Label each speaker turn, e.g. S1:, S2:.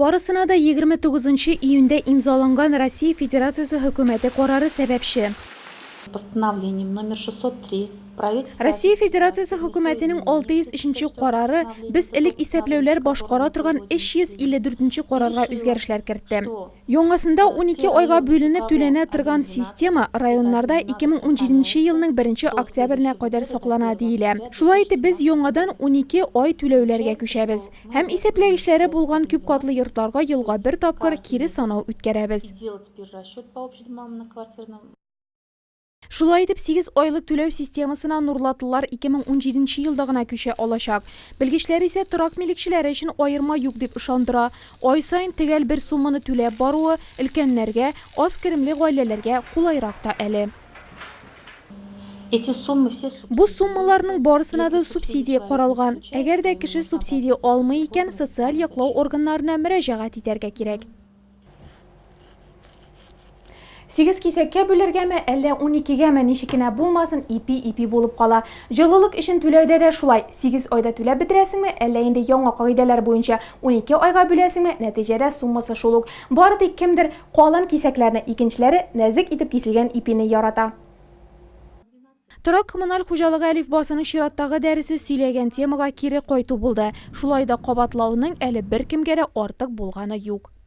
S1: Barısına da 29 iyunda imzalangan Россия Federatsiyasi hökuməti qararı səbəbçi.
S2: Постановлением номер 603 правительство
S1: Россия Federatsiyasi hökumətinin 603 qararı biz ilk isəplövlər başqara turğan 554 qararga özgərişlər kiritdi. Yonğasında 12 ayga bölünüb tülənə turğan sistema rayonlarda 2017 yılının 1 oktyabrına qədər saqlana deyilə. Şulay etib biz yonğadan 12 ay tülövlərə köçəbiz. Həm isəpləyişləri bolğan küp qatlı yurtlarga yılğa bir tapqır kiri sanau ütkərəbiz.
S2: делать теперь расчет по общедомовым многоквартирным.
S1: Şulay etib 8 aylıq tülöv sistemasına Nurlatlılar 2017 yılda gına köşə alacaq. Bilgiçlər isə turak milikçiləri üçün ayırma yox deb ışandıra. Ay sayın tegəl bir summаны tüləb baruı ilkənlərə, az kirimli ailələrə qulayraq da əli.
S2: Эти суммы все
S1: Bu summalarning barısına da subsidiya qaralğan. Əgər də kişi subsidiya almay ikən sosial yaqlov orqanlarına müracaət etərgə kerak. 8 kisəkə bölürgəmə, 12-gəmə neşikine bulmasın, ipi bolup qala. Жылылық işin tülövdə də şulay. 8 ayda tülə bitirəsingmi, indi yanğa qaidalar boyunca 12 ayga böləsingmi, nəticədə summасы şuluq. Bu arada kimdir qalan kisəklərini ikinçiləri nəzik etib kesilgan ipini yarata. Turak kommunal xo'jaligi alifbosini Şiratdagi dərisi сөйләгән temaga kiri qaytı buldu. Şulayda qabatlauning әлі bir kimgə də artıq bulğanı yox.